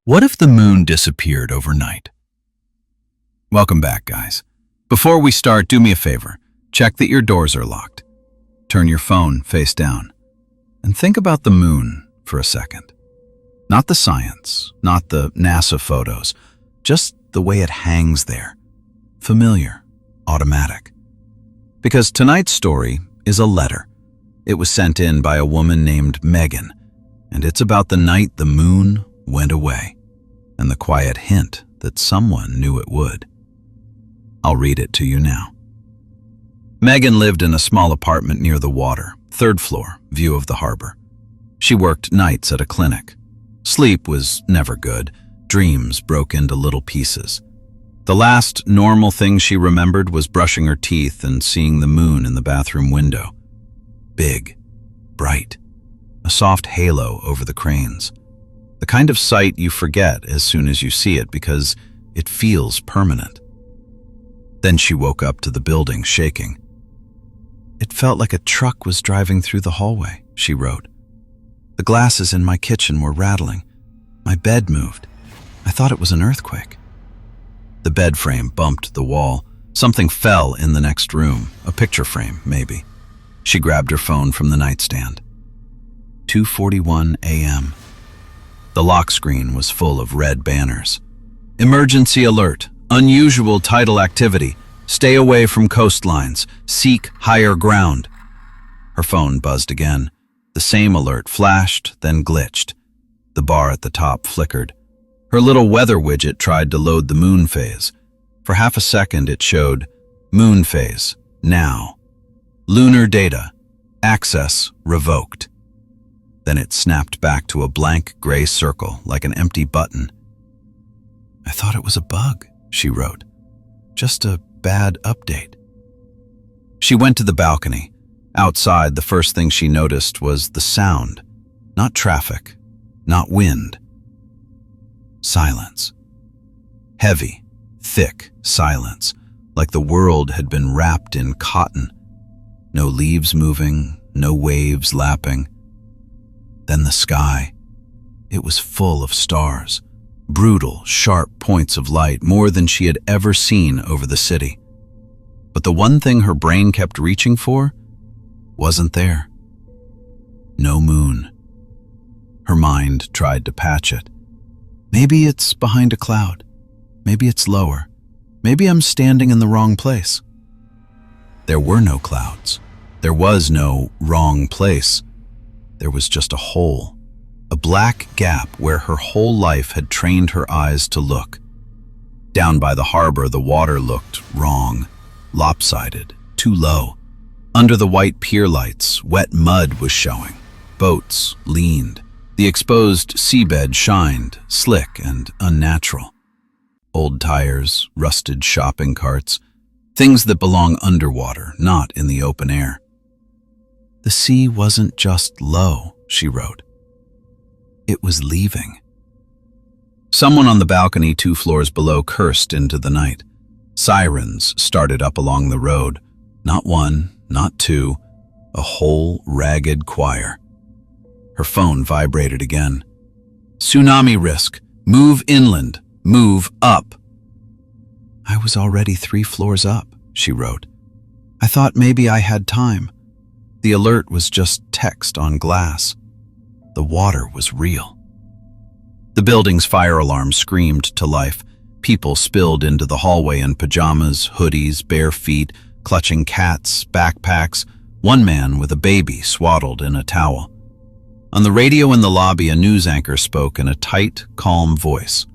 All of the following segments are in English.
What if the moon disappeared overnight? Welcome back, guys. Before we start, do me a favor. Check that your doors are locked. Turn your phone face down. And think about the moon for a second. Not the science, not the NASA photos, just the way it hangs there. Familiar, automatic. Because tonight's story is a letter. It was sent in by a woman named Megan, and it's about the night the moon went away, and the quiet hint that someone knew it would. I'll read it to you now. Megan lived in a small apartment near the water, 3rd floor, view of the harbor. She worked nights at a clinic. Sleep was never good. Dreams broke into little pieces. The last normal thing she remembered was brushing her teeth and seeing the moon in the bathroom window. Big, bright, a soft halo over the cranes. The kind of sight you forget as soon as you see it because it feels permanent. Then she woke up to the building shaking. "It felt like a truck was driving through the hallway," she wrote. "The glasses in my kitchen were rattling. My bed moved. I thought it was an earthquake." The bed frame bumped the wall. Something fell in the next room, a picture frame, maybe. She grabbed her phone from the nightstand. 2:41 a.m. The lock screen was full of red banners. "Emergency alert. Unusual tidal activity. Stay away from coastlines. Seek higher ground." Her phone buzzed again. The same alert flashed, then glitched. The bar at the top flickered. Her little weather widget tried to load the moon phase. For half a second it showed, "Moon phase, now. Lunar data. Access revoked." Then it snapped back to a blank gray circle, like an empty button. "I thought it was a bug," she wrote. "Just a bad update." She went to the balcony. Outside, the first thing she noticed was the sound. Not traffic, not wind. Silence. Heavy, thick silence, like the world had been wrapped in cotton. No leaves moving, no waves lapping. Then the sky. It was full of stars, brutal, sharp points of light, more than she had ever seen over the city. But the one thing her brain kept reaching for wasn't there. No moon. Her mind tried to patch it. Maybe it's behind a cloud. Maybe it's lower. Maybe I'm standing in the wrong place. There were no clouds. There was no wrong place. There was just a hole, a black gap where her whole life had trained her eyes to look. Down by the harbor, the water looked wrong, lopsided, too low. Under the white pier lights, wet mud was showing. Boats leaned. The exposed seabed shined, slick and unnatural. Old tires, rusted shopping carts, things that belong underwater, not in the open air. The sea wasn't just low, she wrote. It was leaving. Someone on the balcony 2 floors below cursed into the night. Sirens started up along the road. Not one, not two, a whole ragged choir. Her phone vibrated again. "Tsunami risk. Move inland. Move up." "I was already 3 floors up," she wrote. "I thought maybe I had time." The alert was just text on glass. The water was real. The building's fire alarm screamed to life. People spilled into the hallway in pajamas, hoodies, bare feet, clutching cats, backpacks, one man with a baby swaddled in a towel. On the radio in the lobby, a news anchor spoke in a tight, calm voice.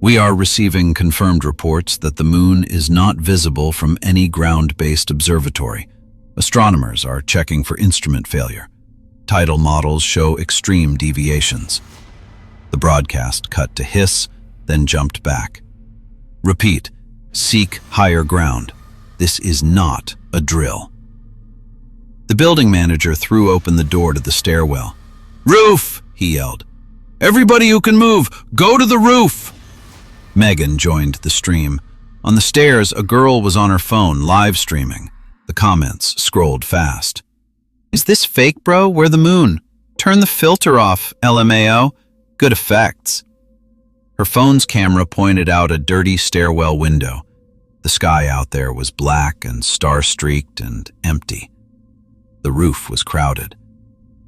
"We are receiving confirmed reports that the moon is not visible from any ground-based observatory. Astronomers are checking for instrument failure. Tidal models show extreme deviations." The broadcast cut to hiss, then jumped back. "Repeat, seek higher ground. This is not a drill." The building manager threw open the door to the stairwell. "Roof!" he yelled. "Everybody who can move, go to the roof!" Megan joined the stream. On the stairs, a girl was on her phone, live streaming. The comments scrolled fast. "Is this fake, bro? We're the moon. Turn the filter off, LMAO. Good effects." Her phone's camera pointed out a dirty stairwell window. The sky out there was black and star-streaked and empty. The roof was crowded.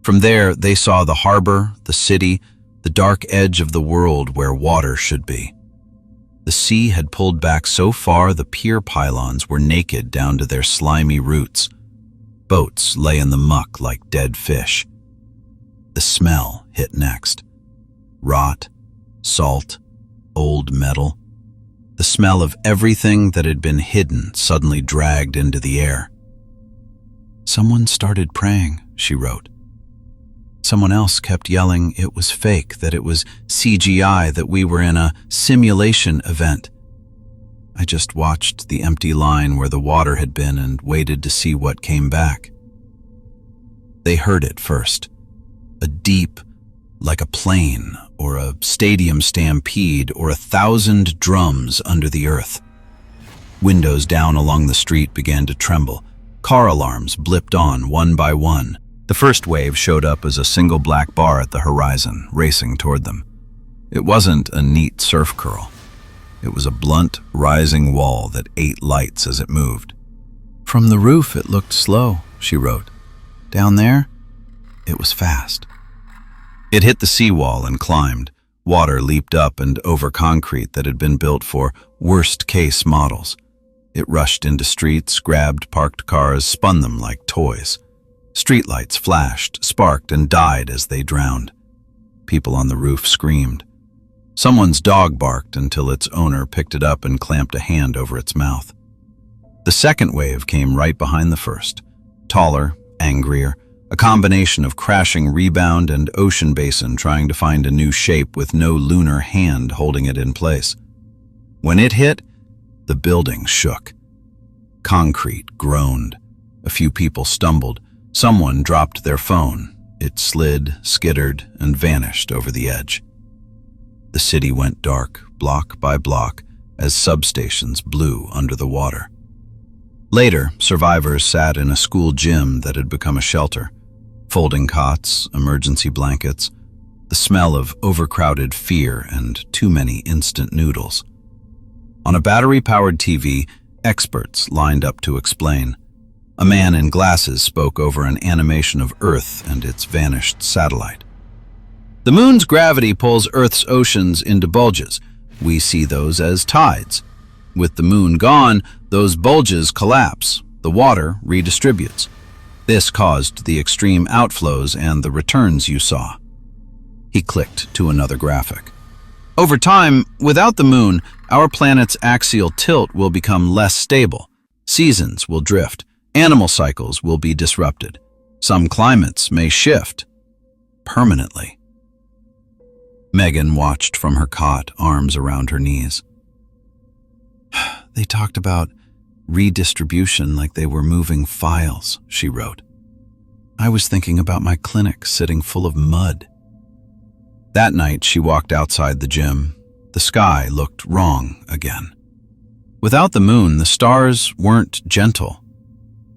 From there, they saw the harbor, the city, the dark edge of the world where water should be. The sea had pulled back so far the pier pylons were naked down to their slimy roots. Boats lay in the muck like dead fish. The smell hit next. Rot, salt, old metal. The smell of everything that had been hidden suddenly dragged into the air. "Someone started praying," she wrote. Someone else kept yelling it was fake, that it was CGI, that we were in a simulation event. I just watched the empty line where the water had been and waited to see what came back. They heard it first. A deep, like a plane or a stadium stampede or 1,000 drums under the earth. Windows down along the street began to tremble. Car alarms blipped on one by one. The first wave showed up as a single black bar at the horizon, racing toward them. It wasn't a neat surf curl. It was a blunt, rising wall that ate lights as it moved. "From the roof it looked slow," she wrote. "Down there, it was fast." It hit the seawall and climbed. Water leaped up and over concrete that had been built for worst-case models. It rushed into streets, grabbed parked cars, spun them like toys. Streetlights flashed, sparked, and died as they drowned. People on the roof screamed. Someone's dog barked until its owner picked it up and clamped a hand over its mouth. The second wave came right behind the first. Taller, angrier, a combination of crashing rebound and ocean basin trying to find a new shape with no lunar hand holding it in place. When it hit, the building shook. Concrete groaned. A few people stumbled. Someone dropped their phone. It slid, skittered, and vanished over the edge. The city went dark, block by block, as substations blew under the water. Later, survivors sat in a school gym that had become a shelter. Folding cots, emergency blankets, the smell of overcrowded fear and too many instant noodles. On a battery-powered TV, experts lined up to explain. A man in glasses spoke over an animation of Earth and its vanished satellite. "The moon's gravity pulls Earth's oceans into bulges. We see those as tides. With the moon gone, those bulges collapse. The water redistributes. This caused the extreme outflows and the returns you saw." He clicked to another graphic. "Over time, without the moon, our planet's axial tilt will become less stable. Seasons will drift. Animal cycles will be disrupted. Some climates may shift permanently." Megan watched from her cot, arms around her knees. "They talked about redistribution like they were moving files," she wrote. "I was thinking about my clinic sitting full of mud." That night, she walked outside the gym. The sky looked wrong again. Without the moon, the stars weren't gentle.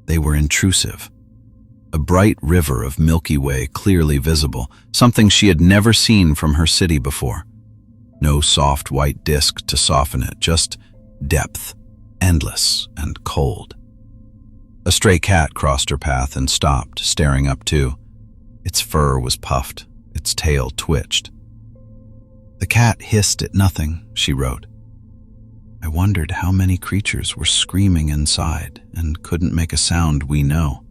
They were intrusive. A bright river of Milky Way clearly visible, something she had never seen from her city before. No soft white disk to soften it, just depth, endless and cold. A stray cat crossed her path and stopped, staring up too. Its fur was puffed, its tail twitched. "The cat hissed at nothing," she wrote. "I wondered how many creatures were screaming inside and couldn't make a sound we know."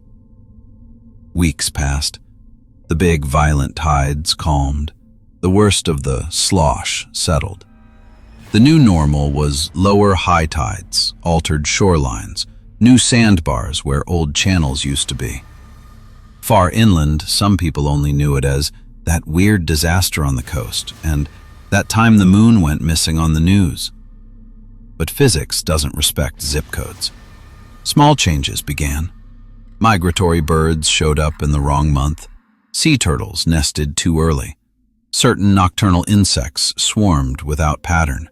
Weeks passed. The big, violent tides calmed. The worst of the slosh settled. The new normal was lower high tides, altered shorelines, new sandbars where old channels used to be. Far inland, some people only knew it as that weird disaster on the coast and that time the moon went missing on the news. But physics doesn't respect zip codes. Small changes began. Migratory birds showed up in the wrong month. Sea turtles nested too early. Certain nocturnal insects swarmed without pattern.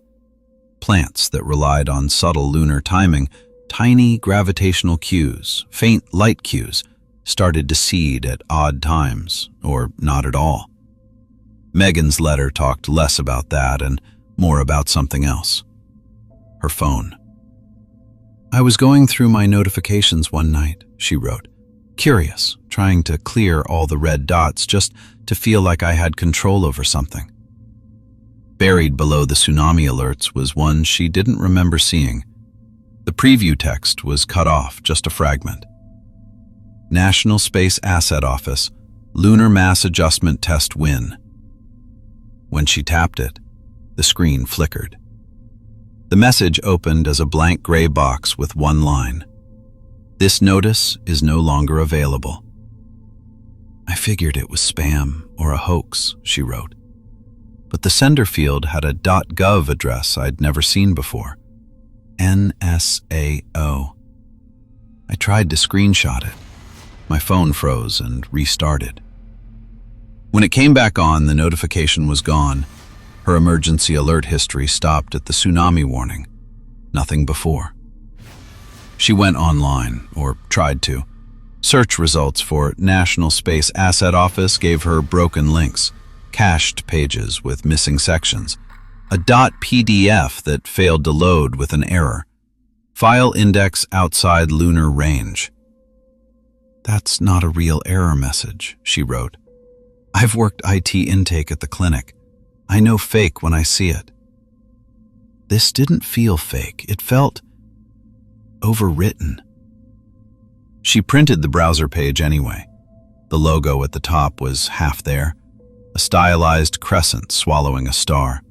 Plants that relied on subtle lunar timing, tiny gravitational cues, faint light cues, started to seed at odd times, or not at all. Megan's letter talked less about that and more about something else. Her phone. "I was going through my notifications one night," she wrote, curious, trying to clear all the red dots just to feel like I had control over something. Buried below the tsunami alerts was one she didn't remember seeing. The preview text was cut off, just a fragment. "National Space Asset Office, Lunar Mass Adjustment Test Win." When she tapped it, the screen flickered. The message opened as a blank gray box with one line. "This notice is no longer available." "I figured it was spam or a hoax," she wrote. But the sender field had a .gov address I'd never seen before. NSAO. I tried to screenshot it. My phone froze and restarted. When it came back on, the notification was gone. Her emergency alert history stopped at the tsunami warning. Nothing before. She went online, or tried to. Search results for National Space Asset Office gave her broken links, cached pages with missing sections, a .pdf that failed to load with an error, file index outside lunar range. "That's not a real error message," she wrote. "I've worked IT intake at the clinic. I know fake when I see it." This didn't feel fake. It felt overwritten. She printed the browser page anyway. The logo at the top was half there, a stylized crescent swallowing a star.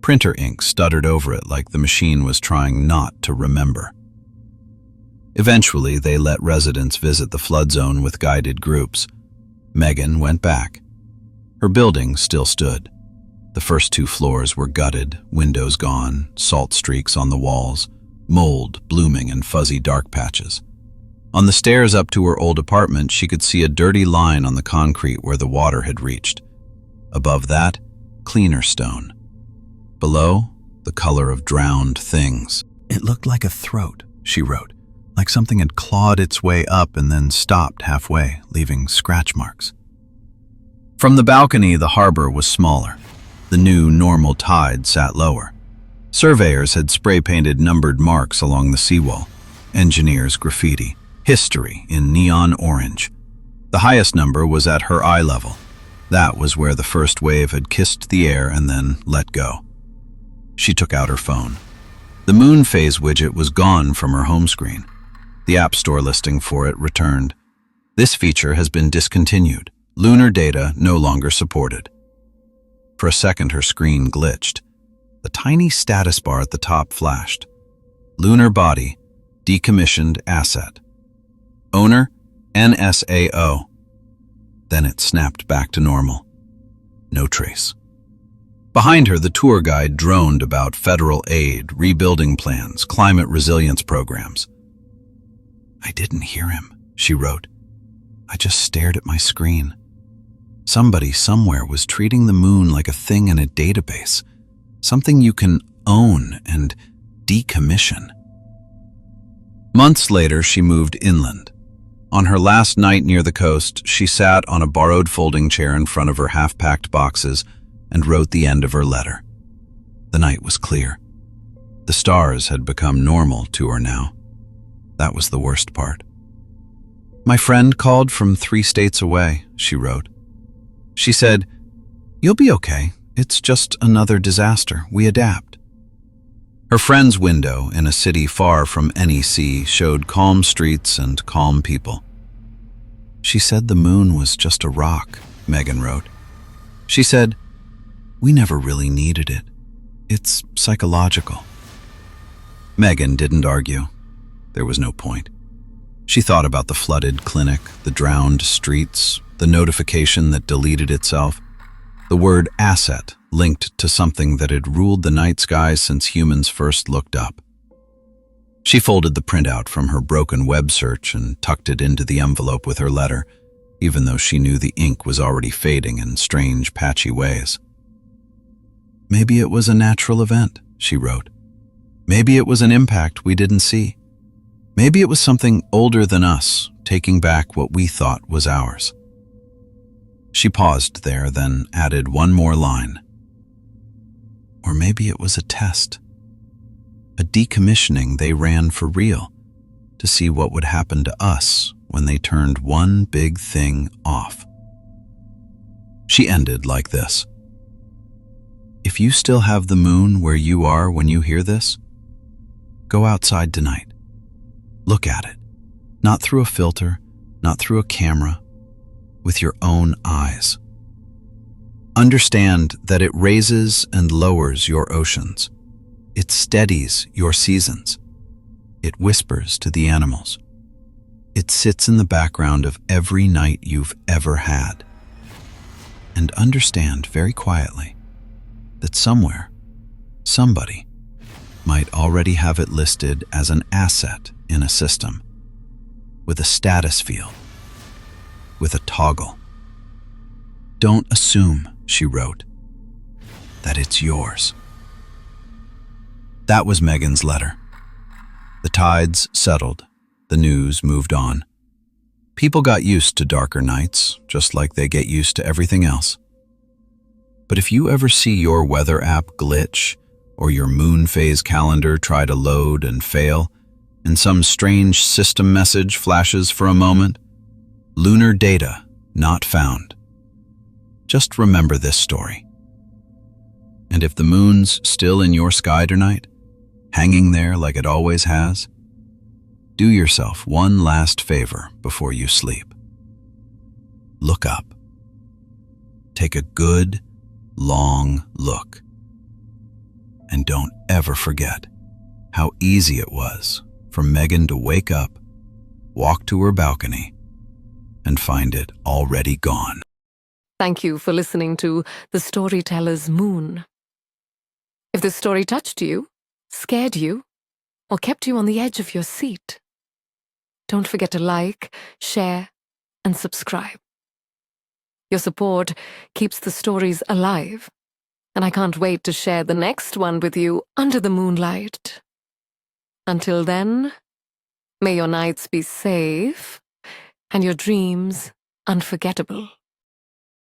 Printer ink stuttered over it like the machine was trying not to remember. Eventually, they let residents visit the flood zone with guided groups. Megan went back. Her building still stood. The first 2 floors were gutted, windows gone, salt streaks on the walls, mold blooming in fuzzy dark patches. On the stairs up to her old apartment, she could see a dirty line on the concrete where the water had reached. Above that, cleaner stone. Below, the color of drowned things. "It looked like a throat," she wrote, like something had clawed its way up and then stopped halfway, leaving scratch marks. From the balcony, the harbor was smaller. The new normal tide sat lower. Surveyors had spray-painted numbered marks along the seawall. Engineers graffiti. History in neon orange. The highest number was at her eye level. That was where the first wave had kissed the air and then let go. She took out her phone. The moon phase widget was gone from her home screen. The App Store listing for it returned. "This feature has been discontinued. Lunar data no longer supported." For a second, her screen glitched. The tiny status bar at the top flashed. "Lunar body, decommissioned asset. Owner, NSAO." Then it snapped back to normal. No trace. Behind her, the tour guide droned about federal aid, rebuilding plans, climate resilience programs. "I didn't hear him," she wrote. "I just stared at my screen. Somebody somewhere was treating the moon like a thing in a database, something you can own and decommission." Months later, she moved inland. On her last night near the coast, she sat on a borrowed folding chair in front of her half-packed boxes and wrote the end of her letter. The night was clear. The stars had become normal to her now. That was the worst part. "My friend called from 3 states away," she wrote. She said, "You'll be okay. It's just another disaster. We adapt." Her friend's window in a city far from any sea showed calm streets and calm people. "She said the moon was just a rock," Megan wrote. She said, "We never really needed it. It's psychological." Megan didn't argue. There was no point. She thought about the flooded clinic, the drowned streets, the notification that deleted itself, the word asset linked to something that had ruled the night sky since humans first looked up. She folded the printout from her broken web search and tucked it into the envelope with her letter, even though she knew the ink was already fading in strange, patchy ways. "Maybe it was a natural event," she wrote. "Maybe it was an impact we didn't see. Maybe it was something older than us, taking back what we thought was ours." She paused there, then added one more line. "Or maybe it was a test. A decommissioning they ran for real, to see what would happen to us when they turned one big thing off. She ended like this. If you still have the moon where you are when you hear this, go outside tonight. Look at it, not through a filter, not through a camera, with your own eyes. Understand that it raises and lowers your oceans. It steadies your seasons. It whispers to the animals. It sits in the background of every night you've ever had. And understand very quietly that somewhere, somebody might already have it listed as an asset in a system, with a status field, with a toggle. Don't assume, she wrote, that it's yours. That was Megan's letter. The tides settled. The news moved on. People got used to darker nights, just like they get used to everything else. But if you ever see your weather app glitch, or your moon phase calendar try to load and fail, and some strange system message flashes for a moment, lunar data not found. Just remember this story. And if the moon's still in your sky tonight, hanging there like it always has, do yourself one last favor before you sleep. Look up. Take a good, long look. And don't ever forget how easy it was for Megan to wake up, walk to her balcony, and find it already gone. Thank you for listening to The Storyteller's Moon. If this story touched you, scared you, or kept you on the edge of your seat, don't forget to like, share, and subscribe. Your support keeps the stories alive, and I can't wait to share the next one with you under the moonlight. Until then, may your nights be safe and your dreams unforgettable.